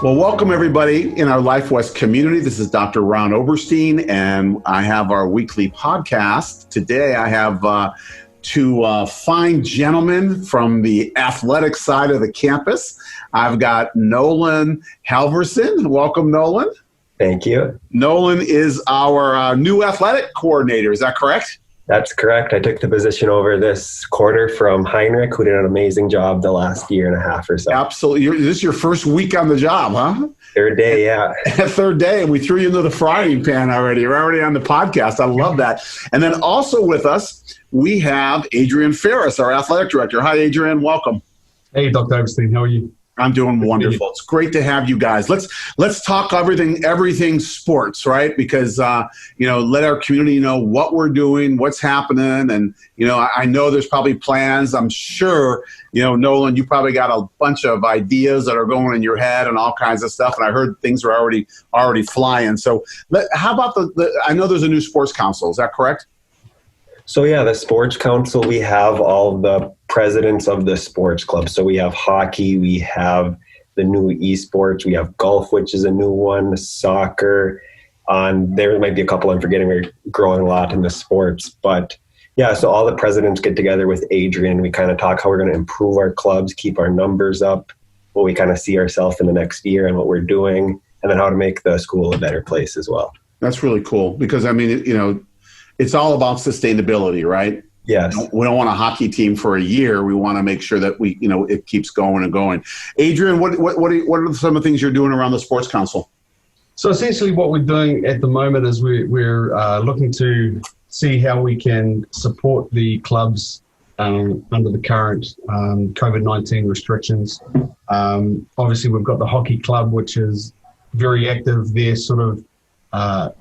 Well, welcome everybody in our Life West community. This is Dr. Ron Oberstein, and I have our weekly podcast. Today I have two fine gentlemen from the athletic side of the campus. I've got Nolan Halverson. Welcome, Nolan. Thank you. Nolan is our new athletic coordinator. Is that correct? That's correct. I took the position over this quarter from Heinrich, who did an amazing job the last year and a half or so. Absolutely. This is your first week on the job, huh? Third day, yeah. Third day, and we threw you into the frying pan already. You're already on the podcast. I love that. And then also with us, we have Adriaan Ferris, our athletic director. Hi, Adriaan. Welcome. Hey, Dr. Oberstein. How are you? I'm doing wonderful. It's great to have you guys. Let's talk everything sports, right? Because let our community know what we're doing, what's happening, and I know there's probably plans. I'm sure Nolan, you probably got a bunch of ideas that are going in your head and all kinds of stuff. And I heard things are already flying. So how about I know there's a new sports council. Is that correct? So yeah, the sports council, we have all the presidents of the sports clubs. So we have hockey, we have the new esports, we have golf, which is a new one, soccer. There might be a couple I'm forgetting. We're growing a lot in the sports. But yeah, so all the presidents get together with Adriaan. We kind of talk how we're going to improve our clubs, keep our numbers up, what we kind of see ourselves in the next year and what we're doing, and then how to make the school a better place as well. That's really cool because, it's all about sustainability, right? Yes. We don't want a hockey team for a year. We want to make sure that it keeps going and going. Adriaan, what are some of the things you're doing around the Sports Council? So essentially what we're doing at the moment is we're looking to see how we can support the clubs under the current COVID-19 restrictions. Obviously, we've got the hockey club, which is very active. They're sort of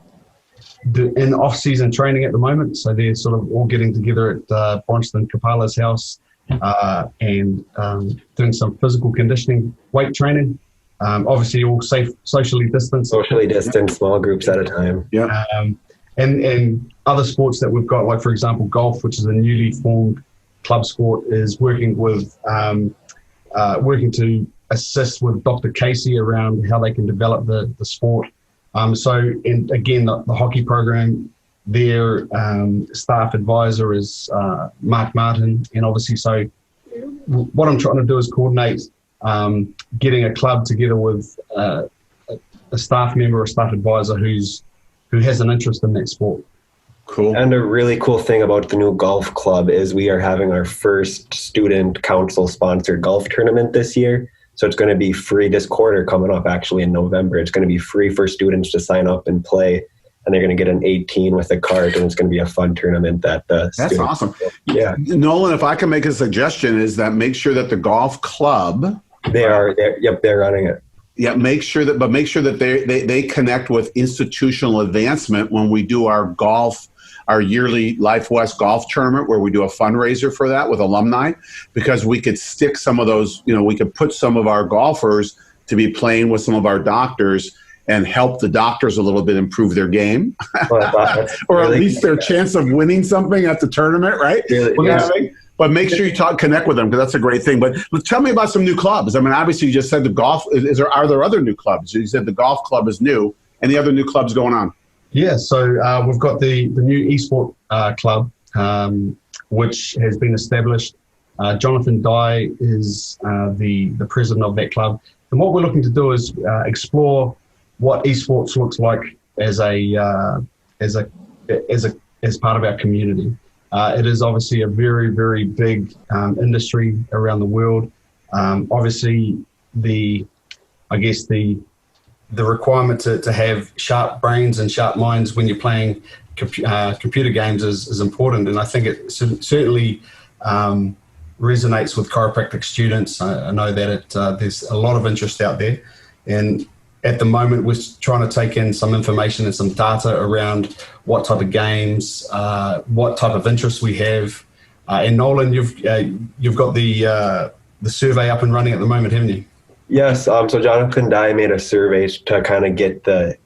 in off-season training at the moment, so they're sort of all getting together at Oberstein Kapala's house and doing some physical conditioning, weight training. Obviously, all safe, socially distanced. Socially distanced, small groups at a time. Yeah. And other sports that we've got, like for example, golf, which is a newly formed club sport, is working to assist with Dr. Casey around how they can develop the sport. And again, the hockey program, their staff advisor is Mark Martin. And obviously, so what I'm trying to do is coordinate getting a club together with a staff member or staff advisor who has an interest in that sport. Cool. And a really cool thing about the new golf club is we are having our first student council sponsored golf tournament this year. So it's going to be free this quarter coming up actually in November. It's going to be free for students to sign up and play. And they're going to get an 18 with a cart, and it's going to be a fun tournament that That's awesome. Yeah. Nolan, if I can make a suggestion, is that make sure that the golf club. They're running it. Yeah, make sure that they connect with institutional advancement when we do our yearly Life West golf tournament, where we do a fundraiser for that with alumni, because we could stick some of those, we could put some of our golfers to be playing with some of our doctors and help the doctors a little bit improve their game, or at least their chance of winning something at the tournament, right? Really, But make sure you connect with them, because that's a great thing. But tell me about some new clubs. I mean, obviously you just said the golf. Are there other new clubs? You said the golf club is new. Any other new clubs going on? Yeah, so we've got the new esport club, which has been established. Jonathan Dye is the president of that club. And what we're looking to do is explore what esports looks like as part of our community. It is obviously a very, very big industry around the world. Obviously, the requirement to have sharp brains and sharp minds when you're playing computer games is important. And I think it certainly resonates with chiropractic students. I know that there's a lot of interest out there. And at the moment, we're trying to take in some information and some data around what type of games, what type of interest we have. And Nolan, you've got the survey up and running at the moment, haven't you? Yes. So Jonathan Dye made a survey to kind of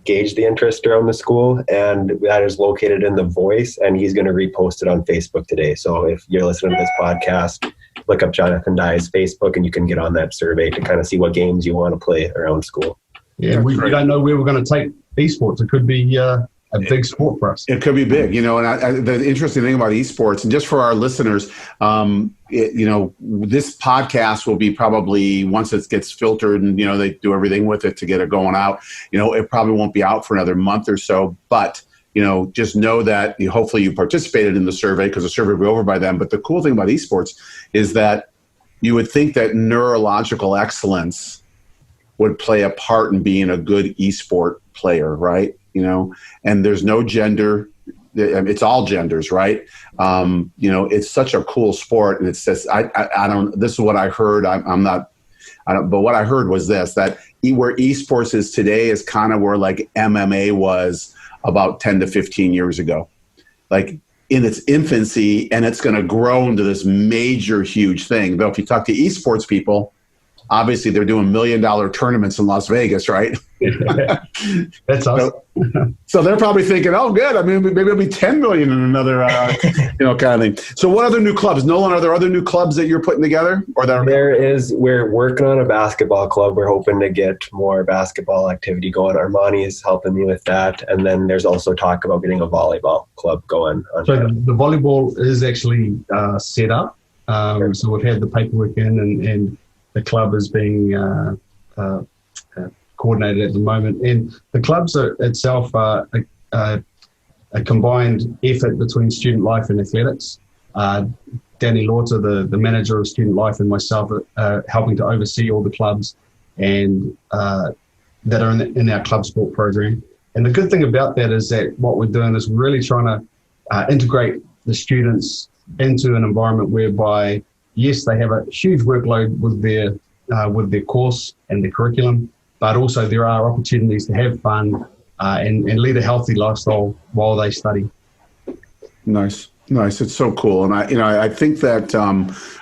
gauge the interest around the school, and that is located in The Voice, and he's going to repost it on Facebook today. So if you're listening to this podcast, look up Jonathan Dye's Facebook, and you can get on that survey to kind of see what games you want to play around school. Yeah, we don't know where we're going to take esports. It could be a big sport for us. It could be big, and the interesting thing about esports, and just for our listeners, this podcast will be probably, once it gets filtered and, they do everything with it to get it going out, it probably won't be out for another month or so, but just know that hopefully you participated in the survey, because the survey will be over by then. But the cool thing about esports is that you would think that neurological excellence would play a part in being a good esport player, right? And there's no gender. It's all genders, right? It's such a cool sport. And it's just, I don't, this is what I heard. But what I heard was this, that where esports is today is kind of where like MMA was about 10 to 15 years ago, like in its infancy, and it's going to grow into this major, huge thing. Though if you talk to esports people, obviously they're doing $1 million tournaments in Las Vegas, right? That's awesome. So they're probably thinking, oh, good. I mean, maybe it'll be 10 million in another, kind of thing. So what other new clubs? Nolan, are there other new clubs that you're putting together? There is. We're working on a basketball club. We're hoping to get more basketball activity going. Armani is helping me with that. And then there's also talk about getting a volleyball club going. So the volleyball is actually set up. So we've had the paperwork in, and the club is being coordinated at the moment. And the clubs itself are a combined effort between student life and athletics. Danny Lauter, the manager of student life, and myself are helping to oversee all the clubs and that are in our club sport program. And the good thing about that is that what we're doing is really trying to integrate the students into an environment whereby, yes, they have a huge workload with their course and their curriculum, but also there are opportunities to have fun and lead a healthy lifestyle while they study. Nice. It's so cool. And I think that,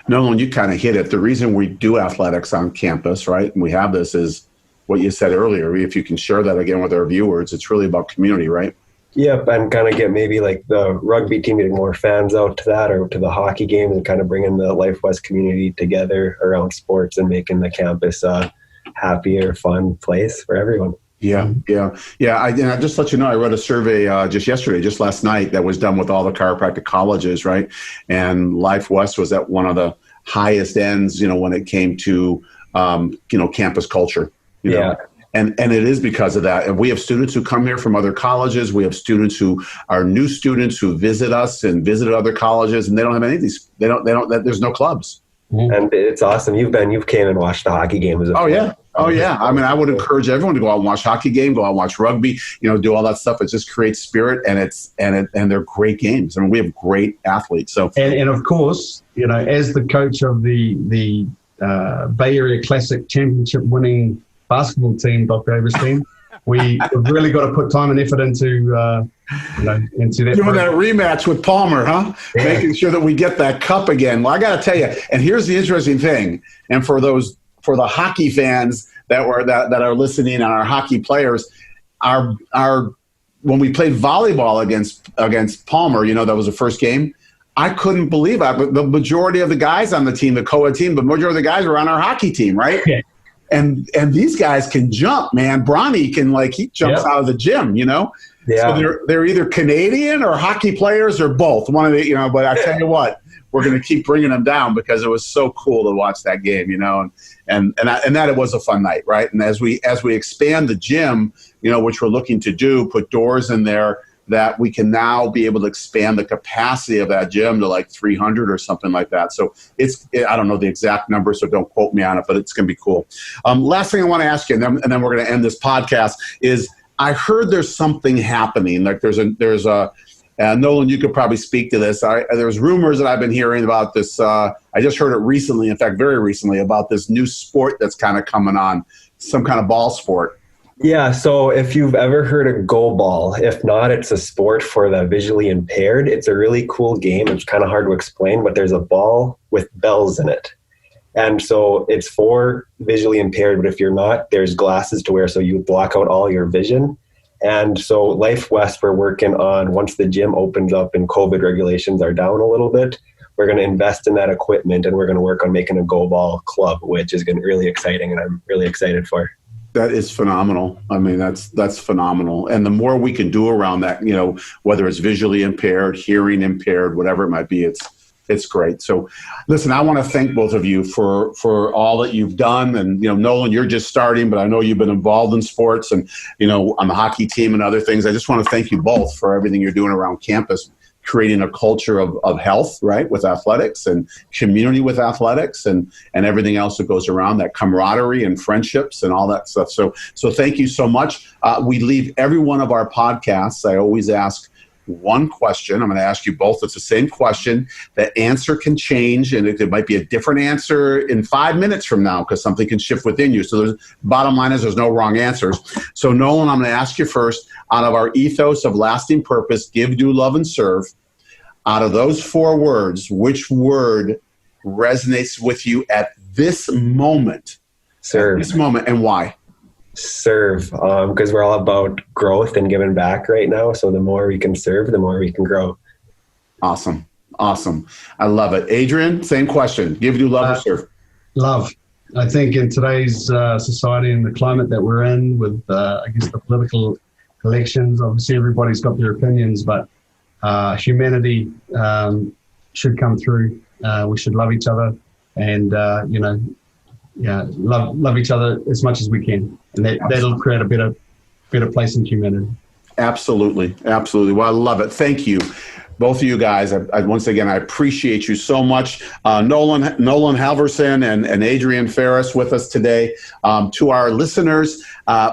Nolan, you kind of hit it. The reason we do athletics on campus, right, and we have this, is what you said earlier. If you can share that again with our viewers, it's really about community, right? Yep, and kind of get maybe like the rugby team getting more fans out to that, or to the hockey games, and kind of bringing the Life West community together around sports and making the campus a happier, fun place for everyone. Yeah. I just let you know, I read a survey just last night, that was done with all the chiropractic colleges, right? And Life West was at one of the highest ends, when it came to, campus culture. You know? And it is because of that. And we have students who come here from other colleges. We have students who are new students who visit us and visit other colleges, and they don't have any of these. There's no clubs. And it's awesome. You've came and watched the hockey game. Oh yeah. I mean, I would encourage everyone to go out and watch hockey game, go out and watch rugby, do all that stuff. It just creates spirit, and they're great games. I mean, we have great athletes. So and of course, as the coach of the Bay Area Classic championship winning basketball team, Dr. Oberstein, we've really got to put time and effort into that. Doing that rematch with Palmer, huh? Yeah. Making sure that we get that cup again. Well, I got to tell you, and here's the interesting thing, and for the hockey fans that are listening, and our hockey players, our when we played volleyball against Palmer, that was the first game. I couldn't believe it. But the majority of the guys on the team, the co-ed team, the majority of the guys were on our hockey team, right? Yeah. And these guys can jump, man. Bronny he jumps out of the gym, Yeah. So they're either Canadian or hockey players or both. One of the, But I tell you what, we're going to keep bringing them down because it was so cool to watch that game, and that it was a fun night, right? And as we expand the gym, which we're looking to do, put doors in there, that we can now be able to expand the capacity of that gym to like 300 or something like that. So I don't know the exact number, so don't quote me on it, but it's going to be cool. Last thing I want to ask you, and then we're going to end this podcast, is I heard there's something happening. Like there's a Nolan, you could probably speak to this. There's rumors that I've been hearing about this. I just heard it recently, in fact, very recently, about this new sport that's kind of coming on, some kind of ball sport. Yeah, so if you've ever heard of go ball, if not, it's a sport for the visually impaired. It's a really cool game. It's kind of hard to explain, but there's a ball with bells in it. And so it's for visually impaired, but if you're not, there's glasses to wear so you block out all your vision. And so Life West, we're working on, once the gym opens up and COVID regulations are down a little bit, we're going to invest in that equipment, and we're going to work on making a go ball club, which is going to be really exciting, and I'm really excited for. That is phenomenal. I mean, that's phenomenal. And the more we can do around that, you know, whether it's visually impaired, hearing impaired, whatever it might be, it's great. So listen, I want to thank both of you for all that you've done. And, you know, Nolan, you're just starting, but I know you've been involved in sports and, you know, on the hockey team and other things. I just want to thank you both for everything you're doing around campus, creating a culture of health, right, with athletics and community with athletics and everything else that goes around that, camaraderie and friendships and all that stuff. So thank you so much. We leave every one of our podcasts. I always ask one question. I'm going to ask you both. It's the same question. The answer can change, and it might be a different answer in 5 minutes from now because something can shift within you. So bottom line is there's no wrong answers. So Nolan, I'm going to ask you first, out of our ethos of lasting purpose, give, do, love, and serve, out of those 4 words, which word resonates with you at this moment? Serve. At this moment, and why? Serve, because we're all about growth and giving back right now. So the more we can serve, the more we can grow. Awesome. I love it. Adriaan, same question. Give, do, love, or serve? Love. I think in today's society and the climate that we're in with, I guess, the political elections, obviously everybody's got their opinions, but humanity should come through. We should love each other and, love each other as much as we can. And that'll create a better place in humanity. Absolutely. Well, I love it. Thank you. Both of you guys, once again, I appreciate you so much. Nolan Halverson and Adriaan Ferris with us today. To our listeners,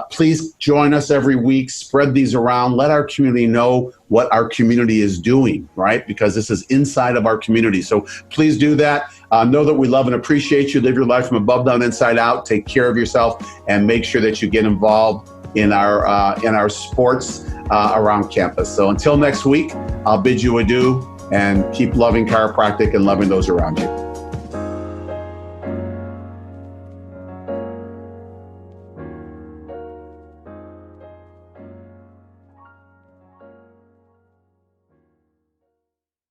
please join us every week. Spread these around. Let our community know what our community is doing, right? Because this is inside of our community. So please do that. Know that we love and appreciate you. Live your life from above down, inside out. Take care of yourself and make sure that you get involved in our sports around campus. So until next week, I'll bid you adieu and keep loving chiropractic and loving those around you.